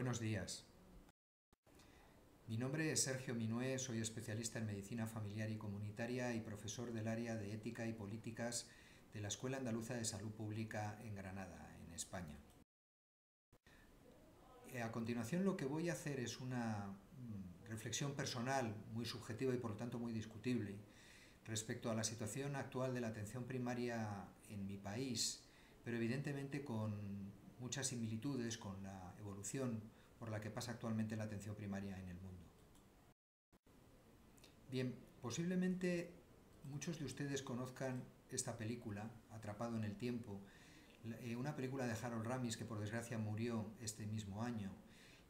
Buenos días. Mi nombre es Sergio Minué, soy especialista en medicina familiar y comunitaria y profesor del área de ética y políticas de la Escuela Andaluza de Salud Pública en Granada, en España. A continuación lo que voy a hacer es una reflexión personal, muy subjetiva y por lo tanto muy discutible, respecto a la situación actual de la atención primaria en mi país, pero evidentemente con muchas similitudes con la evolución por la que pasa actualmente la atención primaria en el mundo. Bien, posiblemente muchos de ustedes conozcan esta película, Atrapado en el Tiempo, una película de Harold Ramis que por desgracia murió este mismo año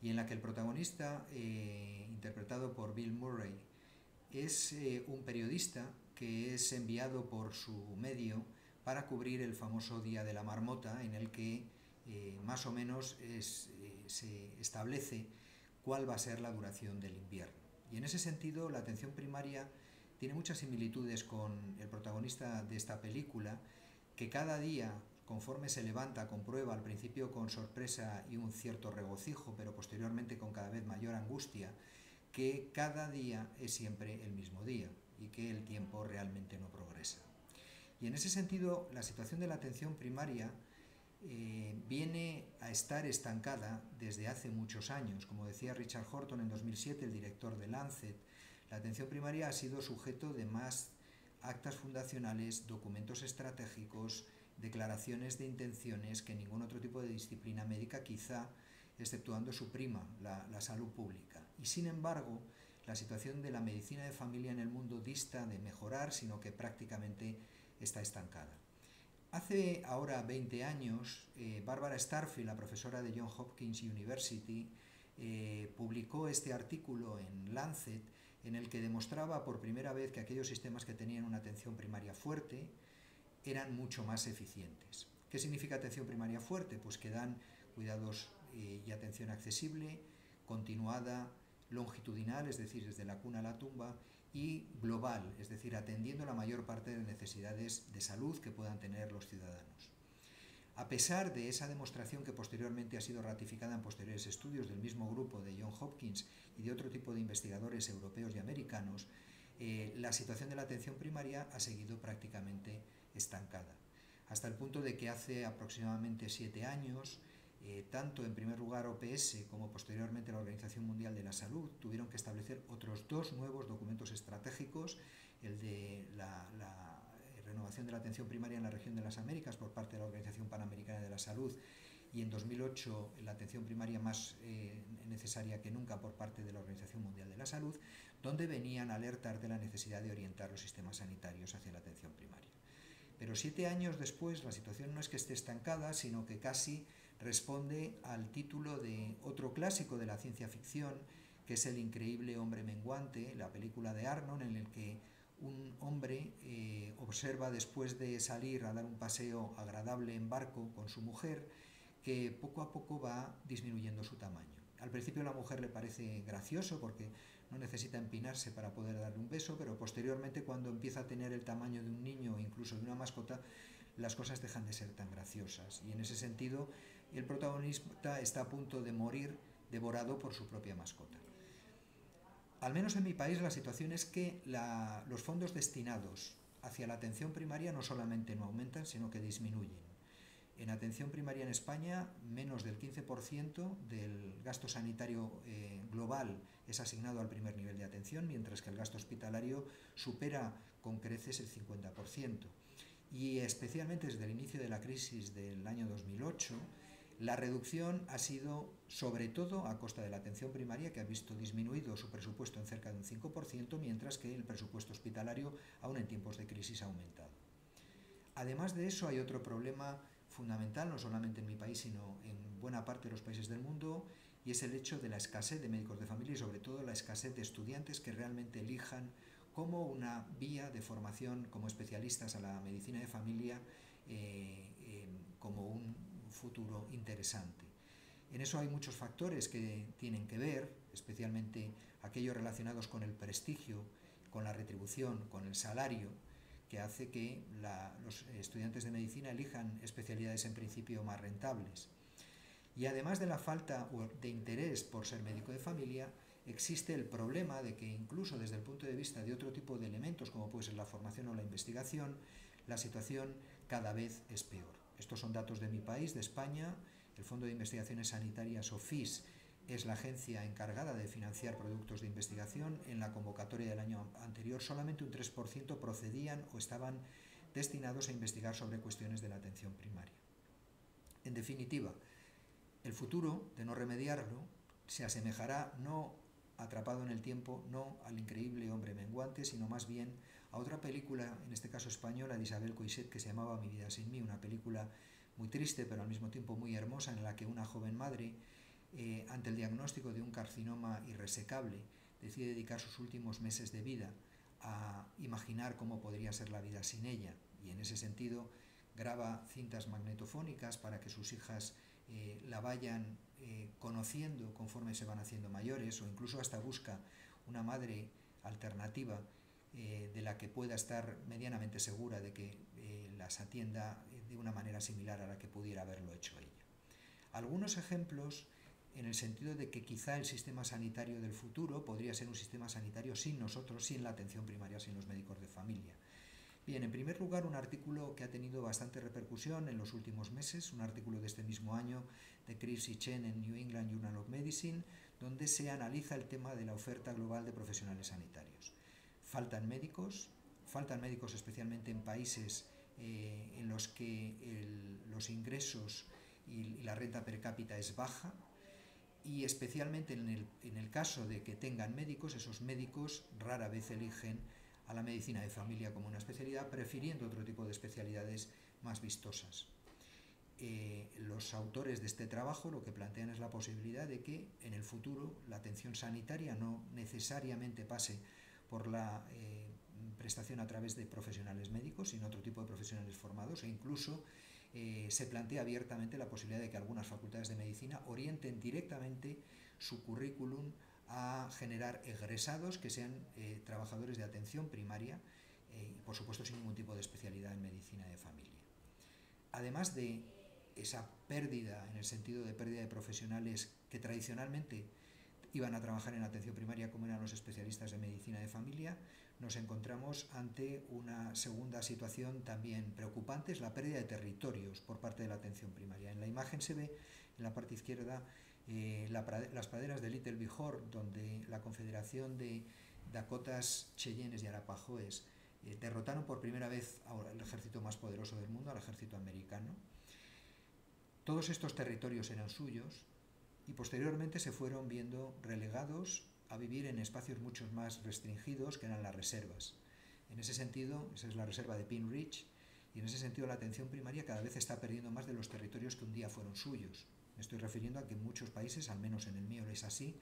y en la que el protagonista, interpretado por Bill Murray, es un periodista que es enviado por su medio para cubrir el famoso Día de la Marmota, en el que más o menos se establece cuál va a ser la duración del invierno. Y en ese sentido, la atención primaria tiene muchas similitudes con el protagonista de esta película, que cada día, conforme se levanta, comprueba al principio con sorpresa y un cierto regocijo, pero posteriormente con cada vez mayor angustia, que cada día es siempre el mismo día y que el tiempo realmente no progresa. Y en ese sentido, la situación de la atención primaria viene a estar estancada desde hace muchos años. Como decía Richard Horton en 2007, el director de Lancet, la atención primaria ha sido sujeto de más actas fundacionales, documentos estratégicos, declaraciones de intenciones que ningún otro tipo de disciplina médica, quizá exceptuando su prima, la salud pública. Y sin embargo, la situación de la medicina de familia en el mundo dista de mejorar, sino que prácticamente está estancada. Hace ahora 20 años, Barbara Starfield, la profesora de Johns Hopkins University, publicó este artículo en Lancet en el que demostraba por primera vez que aquellos sistemas que tenían una atención primaria fuerte eran mucho más eficientes. ¿Qué significa atención primaria fuerte? Pues que dan cuidados y atención accesible, continuada, longitudinal, es decir, desde la cuna a la tumba, y global, es decir, atendiendo la mayor parte de necesidades de salud que puedan tener los ciudadanos. A pesar de esa demostración que posteriormente ha sido ratificada en posteriores estudios del mismo grupo de Johns Hopkins y de otro tipo de investigadores europeos y americanos, la situación de la atención primaria ha seguido prácticamente estancada, hasta el punto de que hace aproximadamente 7 años, tanto en primer lugar OPS como posteriormente la Organización Mundial de la Salud tuvieron que establecer otros 2 nuevos documentos estratégicos, el de la renovación de la atención primaria en la región de las Américas por parte de la Organización Panamericana de la Salud y en 2008 la atención primaria más necesaria que nunca por parte de la Organización Mundial de la Salud, donde venían a alertar de la necesidad de orientar los sistemas sanitarios hacia la atención primaria. Pero 7 años después la situación no es que esté estancada, sino que casi responde al título de otro clásico de la ciencia ficción, que es El increíble hombre menguante, la película de Arnold, en el que un hombre observa después de salir a dar un paseo agradable en barco con su mujer, que poco a poco va disminuyendo su tamaño. Al principio a la mujer le parece gracioso porque no necesita empinarse para poder darle un beso, pero posteriormente cuando empieza a tener el tamaño de un niño o incluso de una mascota, las cosas dejan de ser tan graciosas. Y en ese sentido, el protagonista está a punto de morir devorado por su propia mascota. Al menos en mi país la situación es que los fondos destinados hacia la atención primaria no solamente no aumentan, sino que disminuyen. En atención primaria en España, menos del 15% del gasto sanitario global es asignado al primer nivel de atención, mientras que el gasto hospitalario supera con creces el 50%. Y especialmente desde el inicio de la crisis del año 2008, la reducción ha sido sobre todo a costa de la atención primaria, que ha visto disminuido su presupuesto en cerca de un 5%, mientras que el presupuesto hospitalario, aún en tiempos de crisis, ha aumentado. Además de eso, hay otro problema fundamental, no solamente en mi país, sino en buena parte de los países del mundo, y es el hecho de la escasez de médicos de familia y sobre todo la escasez de estudiantes que realmente elijan como una vía de formación como especialistas a la medicina de familia como un futuro interesante. En eso hay muchos factores que tienen que ver, especialmente aquellos relacionados con el prestigio, con la retribución, con el salario, que hace que los estudiantes de medicina elijan especialidades en principio más rentables. Y además de la falta de interés por ser médico de familia, existe el problema de que incluso desde el punto de vista de otro tipo de elementos, como puede ser la formación o la investigación, la situación cada vez es peor. Estos son datos de mi país, de España. El Fondo de Investigaciones Sanitarias, OFIS, es la agencia encargada de financiar productos de investigación. En la convocatoria del año anterior, solamente un 3% procedían o estaban destinados a investigar sobre cuestiones de la atención primaria. En definitiva, el futuro, de no remediarlo, se asemejará no atrapado en el tiempo, no al increíble hombre menguante, sino más bien a otra película, en este caso española, de Isabel Coixet, que se llamaba Mi vida sin mí, una película muy triste pero al mismo tiempo muy hermosa, en la que una joven madre, ante el diagnóstico de un carcinoma irresecable, decide dedicar sus últimos meses de vida a imaginar cómo podría ser la vida sin ella, y en ese sentido graba cintas magnetofónicas para que sus hijas la vayan conociendo conforme se van haciendo mayores, o incluso hasta busca una madre alternativa de la que pueda estar medianamente segura de que las atienda de una manera similar a la que pudiera haberlo hecho ella. Algunos ejemplos en el sentido de que quizá el sistema sanitario del futuro podría ser un sistema sanitario sin nosotros, sin la atención primaria, sin los médicos de familia. Bien, en primer lugar, un artículo que ha tenido bastante repercusión en los últimos meses, un artículo de este mismo año de Chris y Chen en New England Journal of Medicine, donde se analiza el tema de la oferta global de profesionales sanitarios. Faltan médicos especialmente en países en los que los ingresos y la renta per cápita es baja, y especialmente en el caso de que tengan médicos, esos médicos rara vez eligen a la medicina de familia como una especialidad, prefiriendo otro tipo de especialidades más vistosas. Los autores de este trabajo lo que plantean es la posibilidad de que en el futuro la atención sanitaria no necesariamente pase por la prestación a través de profesionales médicos, sino otro tipo de profesionales formados, e incluso se plantea abiertamente la posibilidad de que algunas facultades de medicina orienten directamente su currículum a generar egresados que sean trabajadores de atención primaria, y por supuesto sin ningún tipo de especialidad en medicina de familia. Además de esa pérdida, en el sentido de pérdida de profesionales que tradicionalmente iban a trabajar en atención primaria como eran los especialistas de medicina de familia, nos encontramos ante una segunda situación también preocupante, es la pérdida de territorios por parte de la atención primaria. En la imagen se ve, en la parte izquierda, las praderas de Little Bihor, donde la Confederación de Dakotas, Cheyennes y Arapahoes derrotaron por primera vez al ejército más poderoso del mundo, al ejército americano. Todos estos territorios eran suyos y posteriormente se fueron viendo relegados a vivir en espacios mucho más restringidos, que eran las reservas. En ese sentido, esa es la reserva de Pine Ridge, y en ese sentido la atención primaria cada vez está perdiendo más de los territorios que un día fueron suyos. Me estoy refiriendo a que en muchos países, al menos en el mío es así,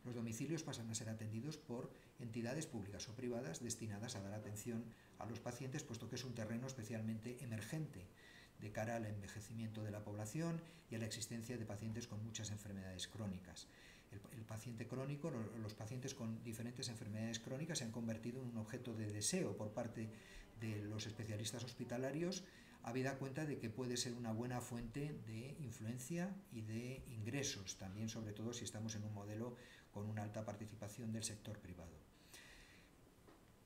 los domicilios pasan a ser atendidos por entidades públicas o privadas destinadas a dar atención a los pacientes, puesto que es un terreno especialmente emergente de cara al envejecimiento de la población y a la existencia de pacientes con muchas enfermedades crónicas. El paciente crónico, los pacientes con diferentes enfermedades crónicas se han convertido en un objeto de deseo por parte de los especialistas hospitalarios, habida cuenta de que puede ser una buena fuente de influencia y de ingresos, también sobre todo si estamos en un modelo con una alta participación del sector privado.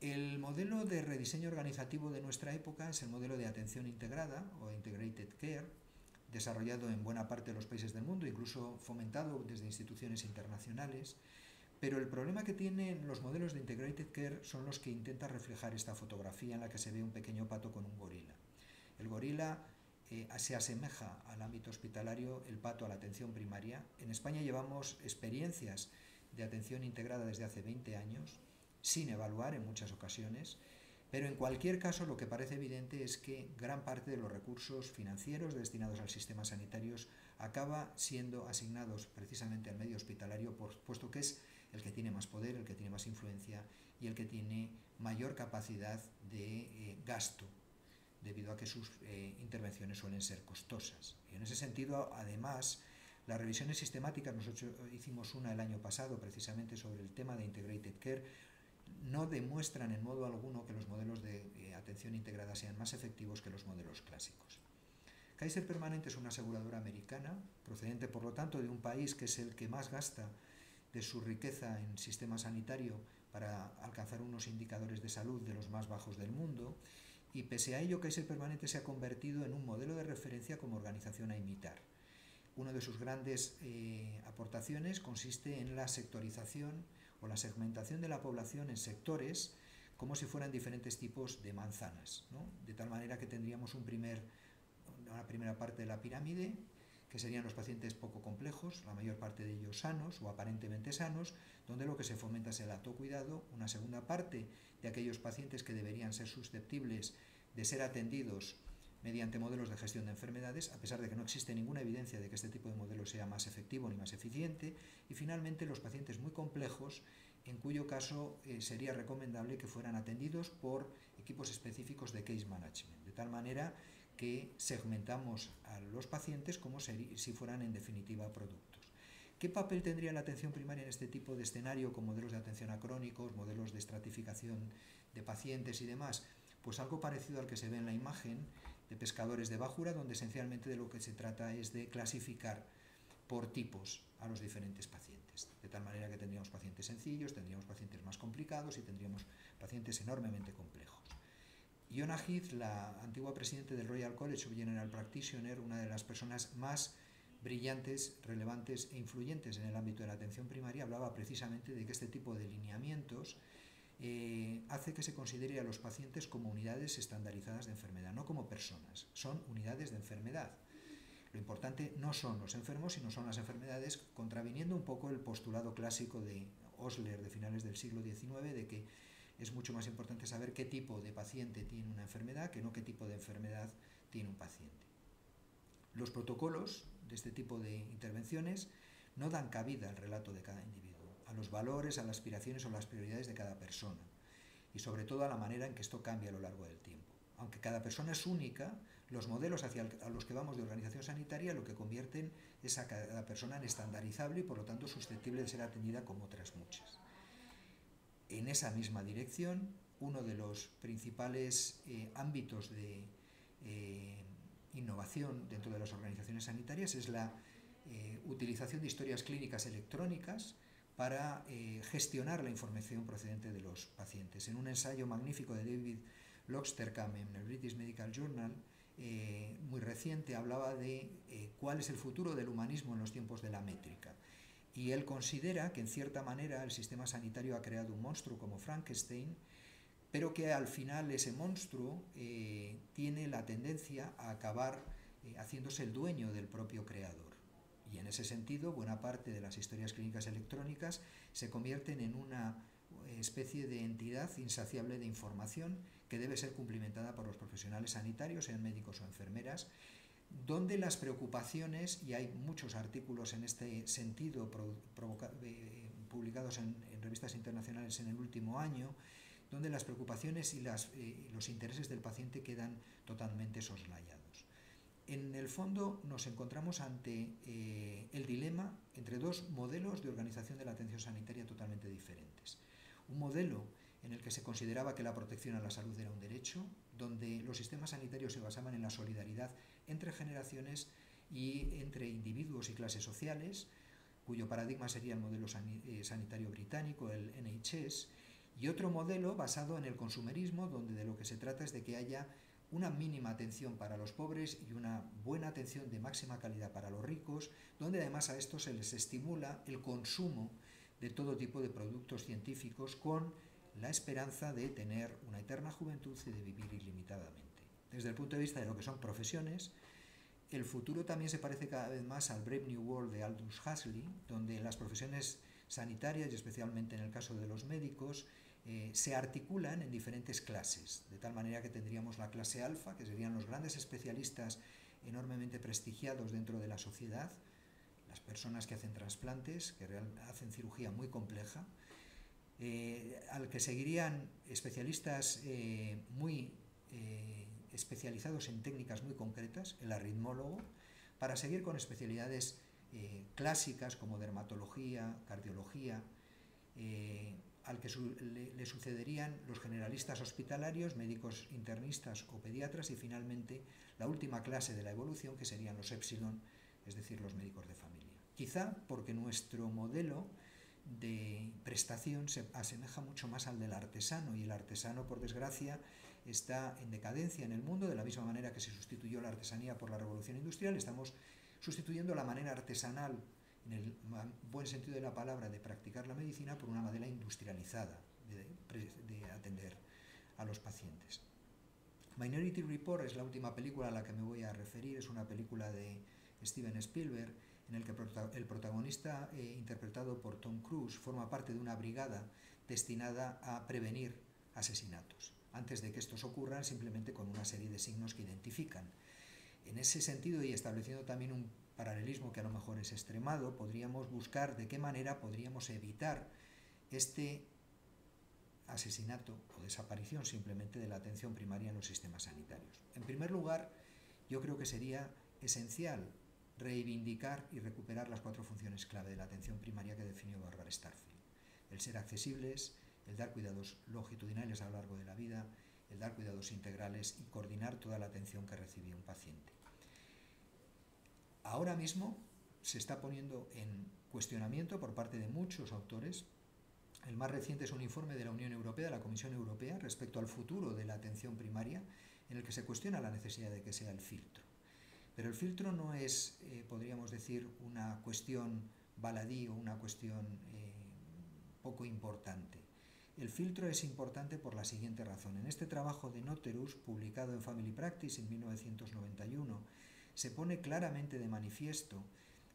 El modelo de rediseño organizativo de nuestra época es el modelo de atención integrada o Integrated Care, desarrollado en buena parte de los países del mundo, incluso fomentado desde instituciones internacionales, pero el problema que tienen los modelos de Integrated Care son los que intentan reflejar esta fotografía en la que se ve un pequeño pato con un gorila. El gorila se asemeja al ámbito hospitalario, el pato a la atención primaria. En España llevamos experiencias de atención integrada desde hace 20 años, sin evaluar en muchas ocasiones, pero en cualquier caso lo que parece evidente es que gran parte de los recursos financieros destinados al sistema sanitario acaba siendo asignados precisamente al medio hospitalario, puesto que es el que tiene más poder, el que tiene más influencia y el que tiene mayor capacidad de gasto, debido a que sus intervenciones suelen ser costosas. Y en ese sentido, además, las revisiones sistemáticas, nosotros hicimos una el año pasado precisamente sobre el tema de Integrated Care, no demuestran en modo alguno que los modelos de atención integrada sean más efectivos que los modelos clásicos. Kaiser Permanente es una aseguradora americana, procedente por lo tanto de un país que es el que más gasta de su riqueza en sistema sanitario para alcanzar unos indicadores de salud de los más bajos del mundo, y pese a ello Kaiser Permanente se ha convertido en un modelo de referencia como organización a imitar. Una de sus grandes aportaciones consiste en la sectorización o la segmentación de la población en sectores como si fueran diferentes tipos de manzanas, ¿no? De tal manera que tendríamos una primera parte de la pirámide, que serían los pacientes poco complejos, la mayor parte de ellos sanos o aparentemente sanos, donde lo que se fomenta es el autocuidado. Una segunda parte de aquellos pacientes que deberían ser susceptibles de ser atendidos mediante modelos de gestión de enfermedades, a pesar de que no existe ninguna evidencia de que este tipo de modelo sea más efectivo ni más eficiente. Y finalmente los pacientes muy complejos, en cuyo caso sería recomendable que fueran atendidos por equipos específicos de case management, de tal manera que segmentamos a los pacientes como si fueran en definitiva productos. ¿Qué papel tendría la atención primaria en este tipo de escenario con modelos de atención a crónicos, modelos de estratificación de pacientes y demás? Pues algo parecido al que se ve en la imagen de pescadores de bajura, donde esencialmente de lo que se trata es de clasificar por tipos a los diferentes pacientes, de tal manera que tendríamos pacientes sencillos, tendríamos pacientes más complicados y tendríamos pacientes enormemente complejos. Iona Heath, la antigua presidenta del Royal College of General Practitioners, una de las personas más brillantes, relevantes e influyentes en el ámbito de la atención primaria, hablaba precisamente de que este tipo de lineamientos hace que se considere a los pacientes como unidades estandarizadas de enfermedad, no como personas, son unidades de enfermedad. Lo importante no son los enfermos, sino son las enfermedades, contraviniendo un poco el postulado clásico de Osler de finales del siglo XIX, de que es mucho más importante saber qué tipo de paciente tiene una enfermedad que no qué tipo de enfermedad tiene un paciente. Los protocolos de este tipo de intervenciones no dan cabida al relato de cada individuo, a los valores, a las aspiraciones o las prioridades de cada persona, y sobre todo a la manera en que esto cambia a lo largo del tiempo. Aunque cada persona es única, los modelos a los que vamos de organización sanitaria lo que convierten es a cada persona en estandarizable y por lo tanto susceptible de ser atendida como otras muchas. En esa misma dirección, uno de los principales ámbitos de innovación dentro de las organizaciones sanitarias es la utilización de historias clínicas electrónicas para gestionar la información procedente de los pacientes. En un ensayo magnífico de David Loxterkamp en el British Medical Journal, muy reciente, hablaba de cuál es el futuro del humanismo en los tiempos de la métrica. Y él considera que en cierta manera el sistema sanitario ha creado un monstruo como Frankenstein, pero que al final ese monstruo tiene la tendencia a acabar haciéndose el dueño del propio creador. Y en ese sentido, buena parte de las historias clínicas electrónicas se convierten en una especie de entidad insaciable de información que debe ser cumplimentada por los profesionales sanitarios, sean médicos o enfermeras, donde las preocupaciones, y hay muchos artículos en este sentido publicados en revistas internacionales en el último año, donde las preocupaciones y los intereses del paciente quedan totalmente soslayados. En el fondo nos encontramos ante el dilema entre dos modelos de organización de la atención sanitaria totalmente diferentes. Un modelo en el que se consideraba que la protección a la salud era un derecho, donde los sistemas sanitarios se basaban en la solidaridad entre generaciones y entre individuos y clases sociales, cuyo paradigma sería el modelo sanitario británico, el NHS, y otro modelo basado en el consumerismo, donde de lo que se trata es de que haya una mínima atención para los pobres y una buena atención de máxima calidad para los ricos, donde además a estos se les estimula el consumo de todo tipo de productos científicos con la esperanza de tener una eterna juventud y de vivir ilimitadamente. Desde el punto de vista de lo que son profesiones, el futuro también se parece cada vez más al Brave New World de Aldous Huxley, donde las profesiones sanitarias, y especialmente en el caso de los médicos, se articulan en diferentes clases, de tal manera que tendríamos la clase alfa, que serían los grandes especialistas enormemente prestigiados dentro de la sociedad, las personas que hacen trasplantes, que hacen cirugía muy compleja, al que seguirían especialistas muy especializados en técnicas muy concretas, el aritmólogo, para seguir con especialidades clásicas como dermatología, cardiología, al que le sucederían los generalistas hospitalarios, médicos internistas o pediatras, y finalmente la última clase de la evolución, que serían los épsilon, es decir, los médicos de familia. Quizá porque nuestro modelo de prestación se asemeja mucho más al del artesano, y el artesano, por desgracia, está en decadencia en el mundo. De la misma manera que se sustituyó la artesanía por la revolución industrial, estamos sustituyendo la manera artesanal, en el buen sentido de la palabra, de practicar la medicina por una manera industrializada de atender a los pacientes. Minority Report es la última película a la que me voy a referir. Es una película de Steven Spielberg en el que el protagonista, interpretado por Tom Cruise, forma parte de una brigada destinada a prevenir asesinatos. Antes de que estos ocurran, simplemente con una serie de signos que identifican. En ese sentido, y estableciendo también un paralelismo que a lo mejor es extremado, podríamos buscar de qué manera podríamos evitar este asesinato o desaparición simplemente de la atención primaria en los sistemas sanitarios. En primer lugar, yo creo que sería esencial reivindicar y recuperar las 4 funciones clave de la atención primaria que definió Barbara Starfield: el ser accesibles, el dar cuidados longitudinales a lo largo de la vida, el dar cuidados integrales y coordinar toda la atención que recibía un paciente. Ahora mismo se está poniendo en cuestionamiento por parte de muchos autores. El más reciente es un informe de la Unión Europea, de la Comisión Europea, respecto al futuro de la atención primaria, en el que se cuestiona la necesidad de que sea el filtro. Pero el filtro no es, podríamos decir, una cuestión baladí o una cuestión poco importante. El filtro es importante por la siguiente razón. En este trabajo de Noterus, publicado en Family Practice en 1991, se pone claramente de manifiesto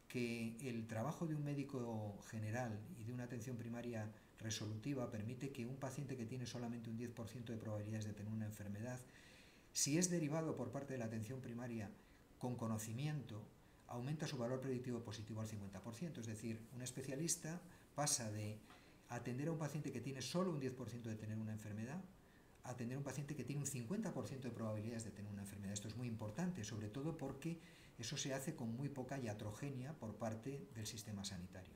que el trabajo de un médico general y de una atención primaria resolutiva permite que un paciente que tiene solamente un 10% de probabilidades de tener una enfermedad, si es derivado por parte de la atención primaria con conocimiento, aumenta su valor predictivo positivo al 50%. Es decir, un especialista pasa de atender a un paciente que tiene solo un 10% de tener una enfermedad a atender a un paciente que tiene un 50% de probabilidades de tener una enfermedad. Esto es muy importante, sobre todo porque eso se hace con muy poca iatrogenia por parte del sistema sanitario.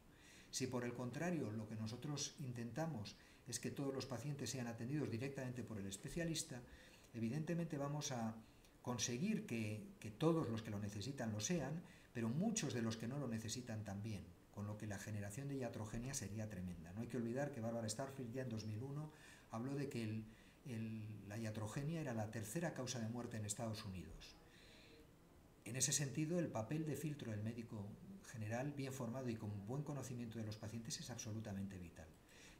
Si por el contrario lo que nosotros intentamos es que todos los pacientes sean atendidos directamente por el especialista, evidentemente vamos a conseguir que todos los que lo necesitan lo sean, pero muchos de los que no lo necesitan también, con lo que la generación de iatrogenia sería tremenda. No hay que olvidar que Barbara Starfield ya en 2001 habló de que la iatrogenia era la 3ª causa de muerte en Estados Unidos. En ese sentido, el papel de filtro del médico general, bien formado y con buen conocimiento de los pacientes, es absolutamente vital.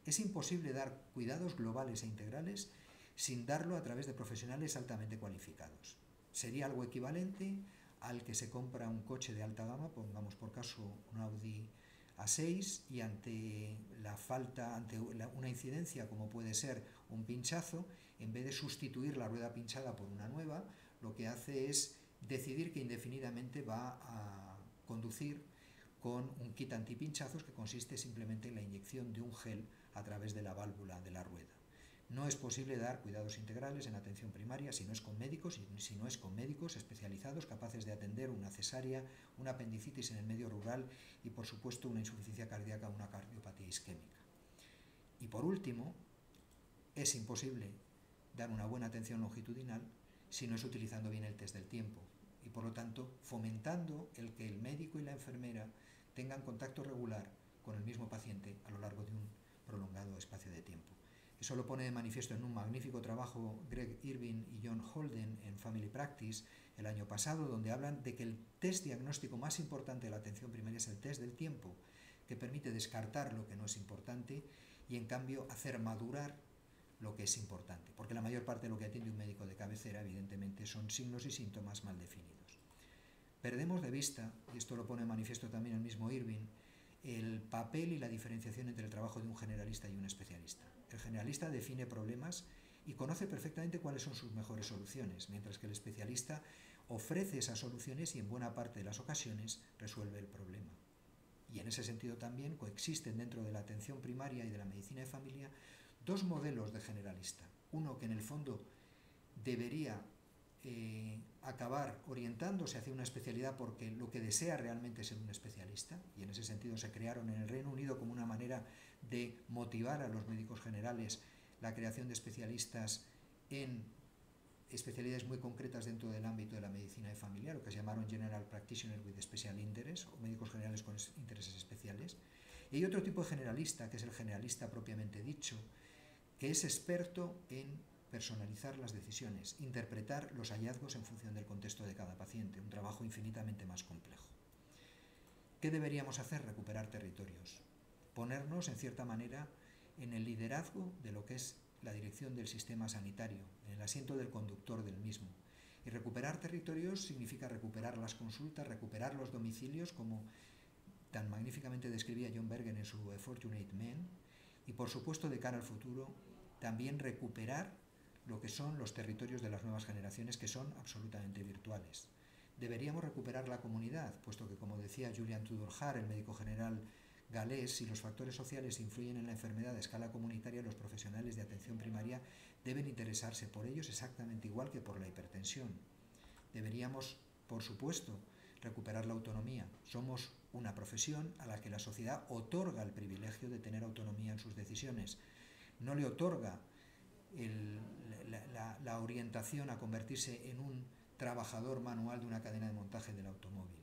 Es imposible dar cuidados globales e integrales sin darlo a través de profesionales altamente cualificados. Sería algo equivalente al que se compra un coche de alta gama, pongamos por caso un Audi A6, y ante una incidencia como puede ser un pinchazo, en vez de sustituir la rueda pinchada por una nueva, lo que hace es decidir que indefinidamente va a conducir con un kit antipinchazos que consiste simplemente en la inyección de un gel a través de la válvula de la rueda. No es posible dar cuidados integrales en atención primaria si no es con médicos especializados capaces de atender una cesárea, una apendicitis en el medio rural y, por supuesto, una insuficiencia cardíaca o una cardiopatía isquémica. Y por último, es imposible dar una buena atención longitudinal si no es utilizando bien el test del tiempo y, por lo tanto, fomentando el que el médico y la enfermera tengan contacto regular con el mismo paciente a lo largo de un prolongado espacio de tiempo. Eso lo pone de manifiesto en un magnífico trabajo Greg Irvin y John Holden en Family Practice el año pasado, donde hablan de que el test diagnóstico más importante de la atención primaria es el test del tiempo, que permite descartar lo que no es importante y, en cambio, hacer madurar lo que es importante, porque la mayor parte de lo que atiende un médico de cabecera, evidentemente, son signos y síntomas mal definidos. Perdemos de vista, y esto lo pone de manifiesto también el mismo Irvin, el papel y la diferenciación entre el trabajo de un generalista y un especialista. El generalista define problemas y conoce perfectamente cuáles son sus mejores soluciones, mientras que el especialista ofrece esas soluciones y en buena parte de las ocasiones resuelve el problema. Y en ese sentido también coexisten dentro de la atención primaria y de la medicina de familia 2 modelos de generalista. Uno que en el fondo debería acabar orientándose hacia una especialidad porque lo que desea realmente es ser un especialista, y en ese sentido se crearon en el Reino Unido como una manera de motivar a los médicos generales la creación de especialistas en especialidades muy concretas dentro del ámbito de la medicina de familia, lo que se llamaron General Practitioner with Special Interest, o médicos generales con intereses especiales. Y hay otro tipo de generalista, que es el generalista propiamente dicho, que es experto en personalizar las decisiones, interpretar los hallazgos en función del contexto de cada paciente, un trabajo infinitamente más complejo. ¿Qué deberíamos hacer? Recuperar territorios, ponernos, en cierta manera, en el liderazgo de lo que es la dirección del sistema sanitario, en el asiento del conductor del mismo. Y recuperar territorios significa recuperar las consultas, recuperar los domicilios, como tan magníficamente describía John Bergen en su A Fortunate Man, y por supuesto, de cara al futuro, también recuperar lo que son los territorios de las nuevas generaciones, que son absolutamente virtuales. Deberíamos recuperar la comunidad, puesto que, como decía Julian Tudor-Hare, el médico general galés, si los factores sociales influyen en la enfermedad a escala comunitaria, los profesionales de atención primaria deben interesarse por ellos exactamente igual que por la hipertensión. Deberíamos, por supuesto, recuperar la autonomía. Somos una profesión a la que la sociedad otorga el privilegio de tener autonomía en sus decisiones. No le otorga la orientación a convertirse en un trabajador manual de una cadena de montaje del automóvil.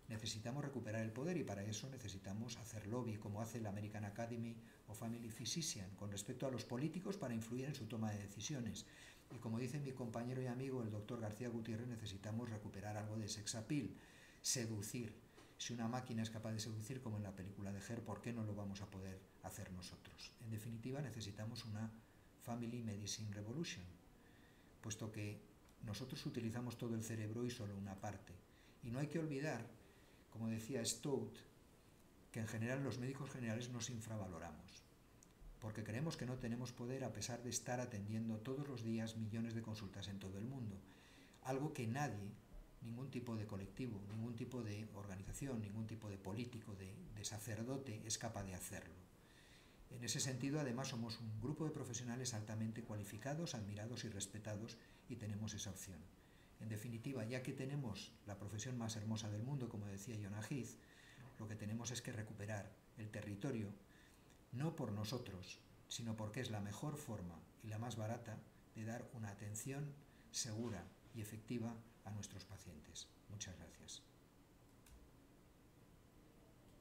Necesitamos recuperar el poder, y para eso necesitamos hacer lobby, como hace la American Academy of Family Physicians, con respecto a los políticos para influir en su toma de decisiones. Y como dice mi compañero y amigo el doctor García Gutiérrez, necesitamos recuperar algo de sex appeal, seducir. Si una máquina es capaz de seducir, como en la película de Her, ¿por qué no lo vamos a poder hacer nosotros? En definitiva, necesitamos una Family Medicine Revolution, puesto que nosotros utilizamos todo el cerebro y solo una parte. Y no hay que olvidar, como decía Stout, que en general los médicos generales nos infravaloramos, porque creemos que no tenemos poder a pesar de estar atendiendo todos los días millones de consultas en todo el mundo, algo que nadie, ningún tipo de colectivo, ningún tipo de organización, ningún tipo de político, de sacerdote es capaz de hacerlo. En ese sentido, además, somos un grupo de profesionales altamente cualificados, admirados y respetados, y tenemos esa opción. En definitiva, ya que tenemos la profesión más hermosa del mundo, como decía Jonah Heath, lo que tenemos es que recuperar el territorio, no por nosotros, sino porque es la mejor forma y la más barata de dar una atención segura y efectiva a nuestros pacientes. Muchas gracias.